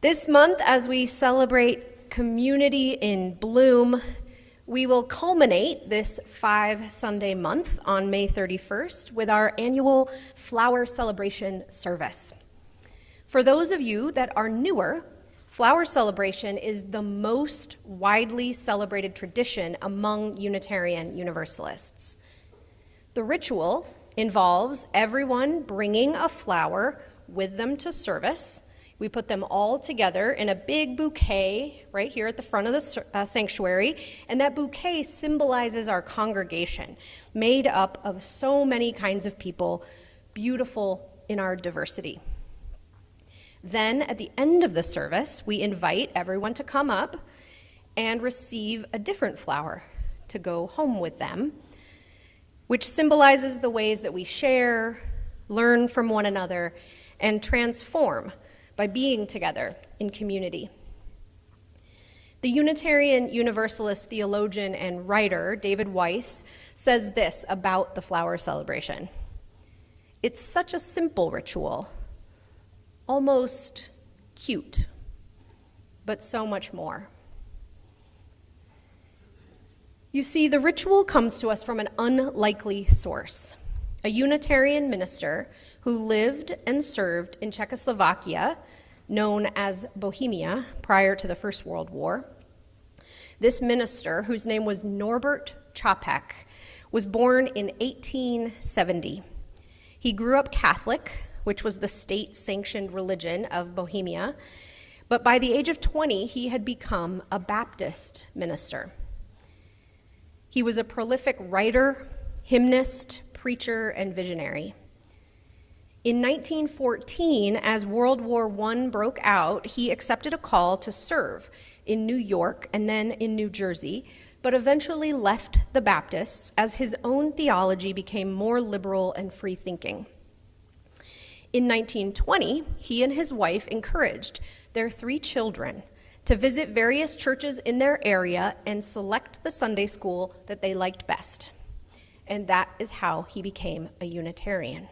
This month, as we celebrate community in bloom, we will culminate this 5-Sunday month on May 31st with our annual flower celebration service. For those of you that are newer, flower celebration is the most widely celebrated tradition among Unitarian Universalists. The ritual involves everyone bringing a flower with them to service. We put them all together in a big bouquet right here at the front of the sanctuary, and that bouquet symbolizes our congregation, made up of so many kinds of people, beautiful in our diversity. Then, at the end of the service, we invite everyone to come up and receive a different flower to go home with them, which symbolizes the ways that we share, learn from one another, and transform by being together in community. The Unitarian Universalist theologian and writer David Weiss says this about the flower celebration. It's such a simple ritual, almost cute, but so much more. You see, the ritual comes to us from an unlikely source. A Unitarian minister who lived and served in Czechoslovakia, known as Bohemia, prior to the First World War. This minister, whose name was Norbert Čapek, was born in 1870. He grew up Catholic, which was the state-sanctioned religion of Bohemia, but by the age of 20, he had become a Baptist minister. He was a prolific writer, hymnist, preacher, and visionary. In 1914, as World War I broke out, he accepted a call to serve in New York and then in New Jersey, but eventually left the Baptists as his own theology became more liberal and free-thinking. In 1920, he and his wife encouraged their 3 children to visit various churches in their area and select the Sunday school that they liked best. And that is how he became a Unitarian.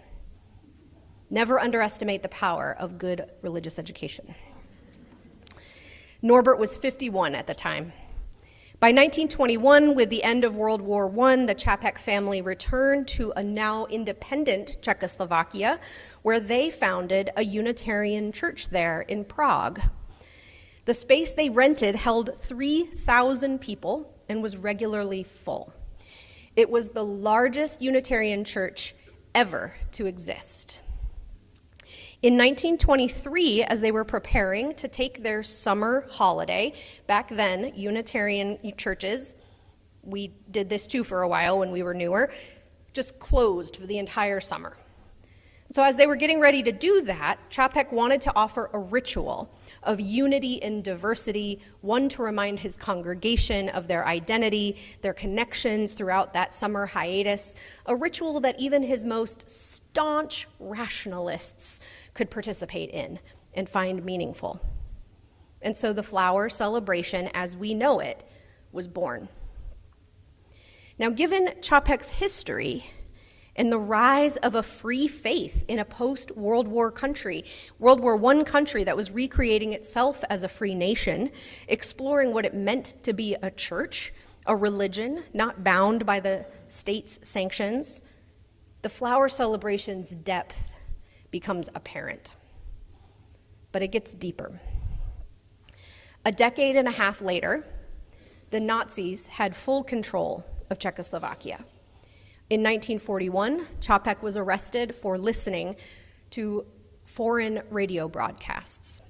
Never underestimate the power of good religious education. Norbert was 51 at the time. By 1921, with the end of World War I, the Čapek family returned to a now independent Czechoslovakia, where they founded a Unitarian church there in Prague. The space they rented held 3,000 people and was regularly full. It was the largest Unitarian church ever to exist. In 1923, as they were preparing to take their summer holiday, back then, Unitarian churches, we did this too for a while when we were newer, just closed for the entire summer. So as they were getting ready to do that, Čapek wanted to offer a ritual of unity in diversity, one to remind his congregation of their identity, their connections throughout that summer hiatus, a ritual that even his most staunch rationalists could participate in and find meaningful. And so the flower celebration, as we know it, was born. Now, given Čapek's history and the rise of a free faith in a post-World War country, World War I country that was recreating itself as a free nation, exploring what it meant to be a church, a religion not bound by the state's sanctions, the flower celebration's depth becomes apparent. But it gets deeper. A decade and a half later, the Nazis had full control of Czechoslovakia. In 1941, Čapek was arrested for listening to foreign radio broadcasts.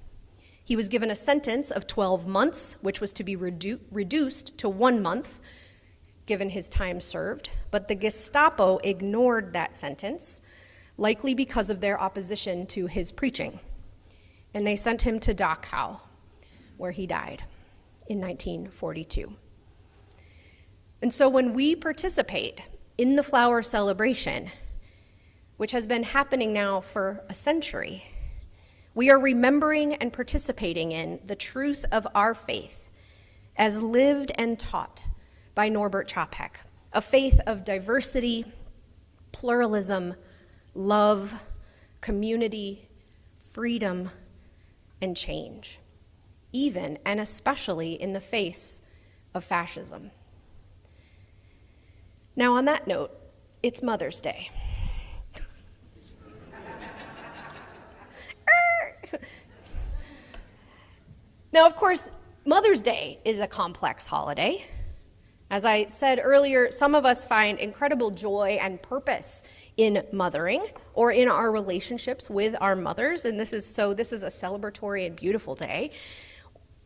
He was given a sentence of 12 months, which was to be reduced to 1 month, given his time served, but the Gestapo ignored that sentence, likely because of their opposition to his preaching, and they sent him to Dachau, where he died in 1942. And so when we participate in the flower celebration, which has been happening now for a century, we are remembering and participating in the truth of our faith as lived and taught by Norbert Čapek, a faith of diversity, pluralism, love, community, freedom, and change. even and especially in the face of fascism. Now, on that note, it's Mother's Day. Now, of course, Mother's Day is a complex holiday. As I said earlier, some of us find incredible joy and purpose in mothering or in our relationships with our mothers, and this is a celebratory and beautiful day,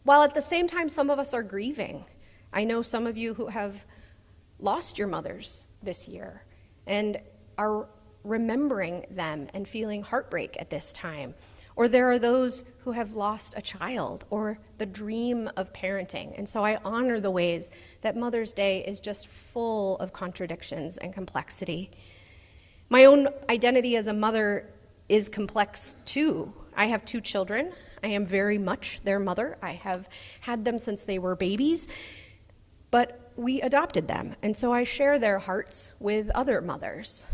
while at the same time some of us are grieving. I know some of you who have lost your mothers this year and are remembering them and feeling heartbreak at this time. Or there are those who have lost a child or the dream of parenting. And so I honor the ways that Mother's Day is just full of contradictions and complexity. My own identity as a mother is complex too. I have 2 children. I am very much their mother. I have had them since they were babies, but we adopted them. And so I share their hearts with other mothers.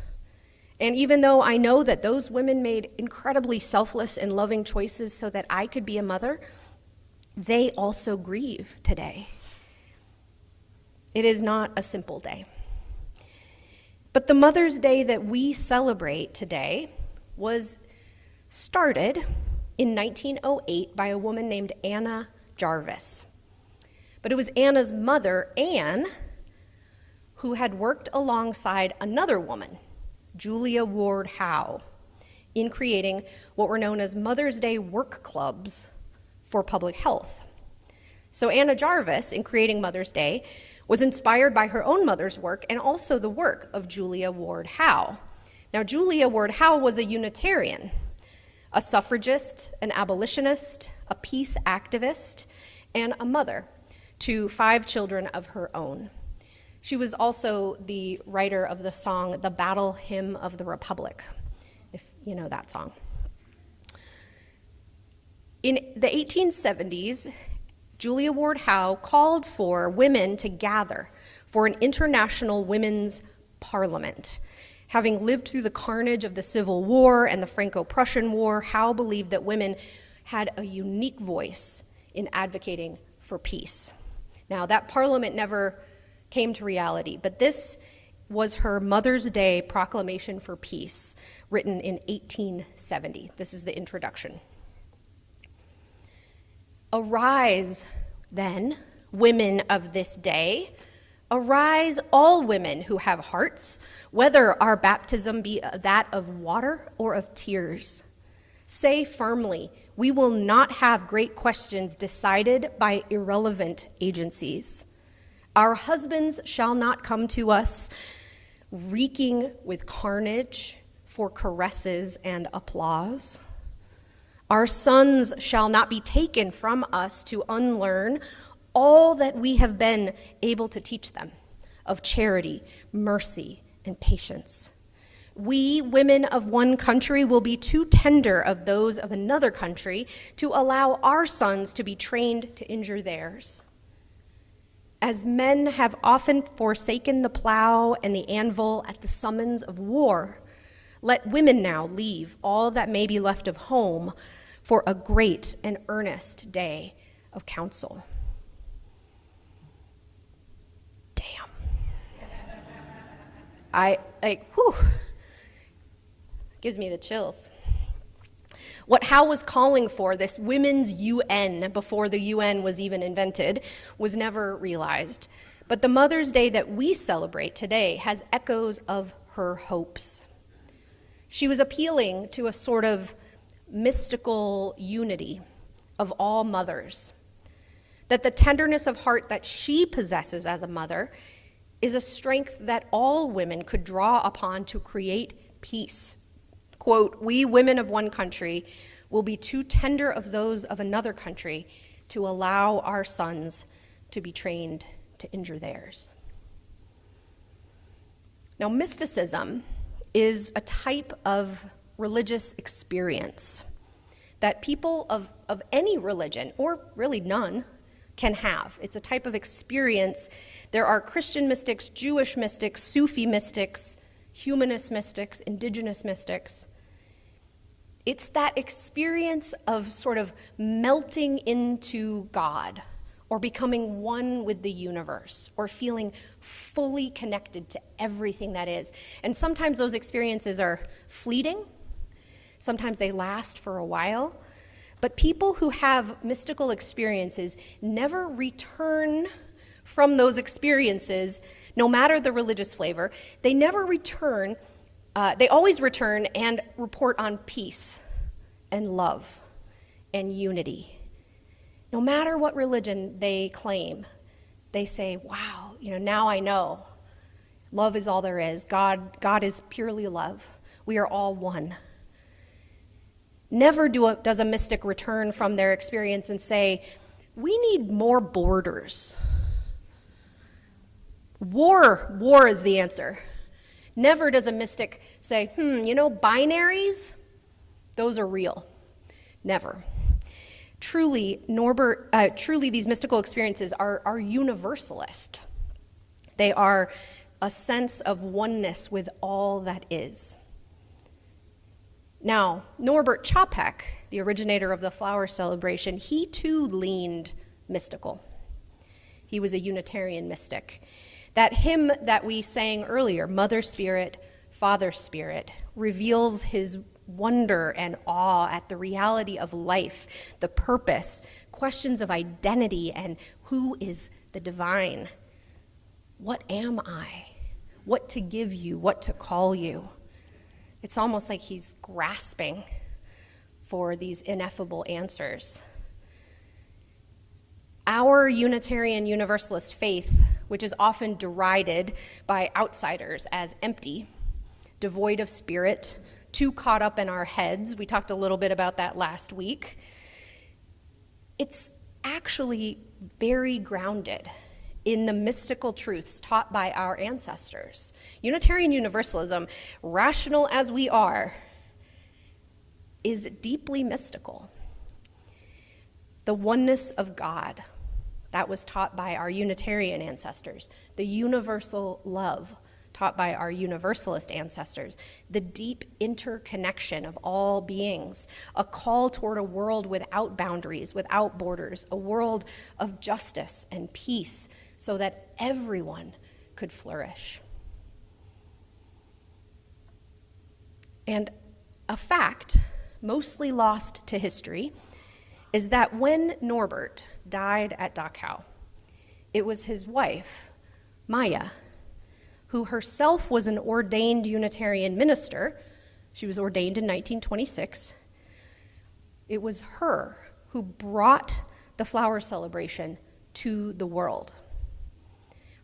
And even though I know that those women made incredibly selfless and loving choices so that I could be a mother, they also grieve today. It is not a simple day. But the Mother's Day that we celebrate today was started in 1908 by a woman named Anna Jarvis. But it was Anna's mother, Anne, who had worked alongside another woman, Julia Ward Howe, in creating what were known as Mother's Day work clubs for public health. So Anna Jarvis, in creating Mother's Day, was inspired by her own mother's work and also the work of Julia Ward Howe. Now, Julia Ward Howe was a Unitarian, a suffragist, an abolitionist, a peace activist, and a mother to 5 children of her own. She was also the writer of the song, The Battle Hymn of the Republic, if you know that song. In the 1870s, Julia Ward Howe called for women to gather for an international women's parliament. Having lived through the carnage of the Civil War and the Franco-Prussian War, Howe believed that women had a unique voice in advocating for peace. Now, that parliament never came to reality, but this was her Mother's Day Proclamation for Peace, written in 1870. This is the introduction. Arise, then, women of this day. Arise, all women who have hearts, whether our baptism be that of water or of tears. Say firmly, we will not have great questions decided by irrelevant agencies. Our husbands shall not come to us reeking with carnage for caresses and applause. Our sons shall not be taken from us to unlearn all that we have been able to teach them of charity, mercy, and patience. We, women of one country, will be too tender of those of another country to allow our sons to be trained to injure theirs. As men have often forsaken the plow and the anvil at the summons of war, let women now leave all that may be left of home for a great and earnest day of counsel. Damn. Gives me the chills. What Howe was calling for, this women's UN, before the UN was even invented, was never realized. But the Mother's Day that we celebrate today has echoes of her hopes. She was appealing to a sort of mystical unity of all mothers, that the tenderness of heart that she possesses as a mother is a strength that all women could draw upon to create peace. Quote, we women of one country will be too tender of those of another country to allow our sons to be trained to injure theirs. Now, mysticism is a type of religious experience that people of any religion, or really none, can have. It's a type of experience. There are Christian mystics, Jewish mystics, Sufi mystics, humanist mystics, indigenous mystics. It's that experience of sort of melting into God, or becoming one with the universe, or feeling fully connected to everything that is. And sometimes those experiences are fleeting, sometimes they last for a while, but people who have mystical experiences never return from those experiences, no matter the religious flavor. They never return, they always return and report on peace and love and unity. No matter what religion they claim, they say, wow, now I know. Love is all there is. God is purely love. We are all one. Never does a mystic return from their experience and say, we need more borders. War is the answer. Never does a mystic say, binaries, those are real. Never. Truly, these mystical experiences are universalist. They are a sense of oneness with all that is. Now, Norbert Čapek, the originator of the flower celebration, he too leaned mystical. He was a Unitarian mystic. That hymn that we sang earlier, Mother Spirit, Father Spirit, reveals his wonder and awe at the reality of life, the purpose, questions of identity, and who is the divine. What am I? What to give you? What to call you? It's almost like he's grasping for these ineffable answers. Our Unitarian Universalist faith, which is often derided by outsiders as empty, devoid of spirit, too caught up in our heads. We talked a little bit about that last week. It's actually very grounded in the mystical truths taught by our ancestors. Unitarian Universalism, rational as we are, is deeply mystical. The oneness of God, that was taught by our Unitarian ancestors. The universal love, taught by our Universalist ancestors, the deep interconnection of all beings, a call toward a world without boundaries, without borders, a world of justice and peace so that everyone could flourish. And a fact, mostly lost to history, is that when Norbert died at Dachau, it was his wife, Maya, who herself was an ordained Unitarian minister. She was ordained in 1926. It was her who brought the flower celebration to the world.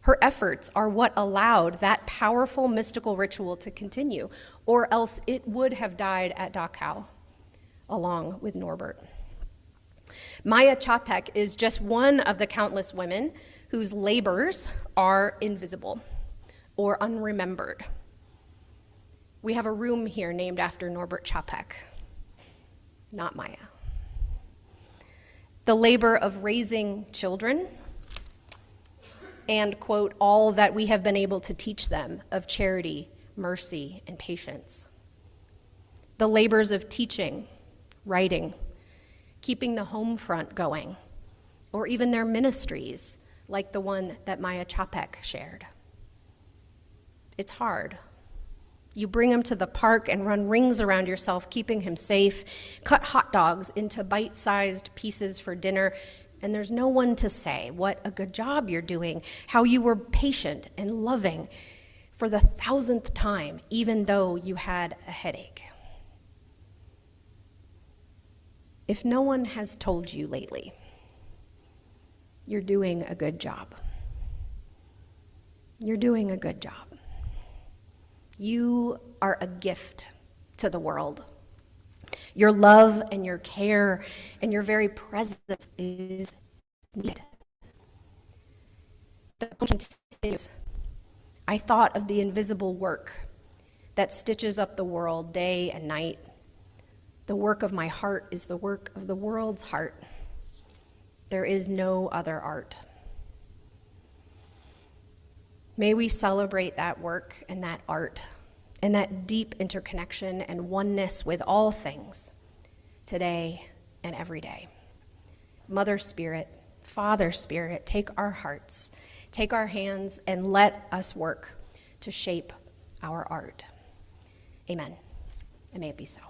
Her efforts are what allowed that powerful mystical ritual to continue, or else it would have died at Dachau, along with Norbert. Maya Čapek is just one of the countless women whose labors are invisible or unremembered. We have a room here named after Norbert Čapek, not Maya. The labor of raising children and, quote, all that we have been able to teach them of charity, mercy, and patience. The labors of teaching, writing, keeping the home front going, or even their ministries, like the one that Maya Čapek shared. It's hard. You bring him to the park and run rings around yourself, keeping him safe, cut hot dogs into bite-sized pieces for dinner, and there's no one to say what a good job you're doing, how you were patient and loving for the 1,000th time, even though you had a headache. If no one has told you lately, you're doing a good job. You're doing a good job. You are a gift to the world. Your love and your care and your very presence is needed. The poem continues. I thought of the invisible work that stitches up the world day and night. The work of my heart is the work of the world's heart. There is no other art. May we celebrate that work and that art and that deep interconnection and oneness with all things, today and every day. Mother Spirit, Father Spirit, take our hearts, take our hands, and let us work to shape our art. Amen. And may it be so.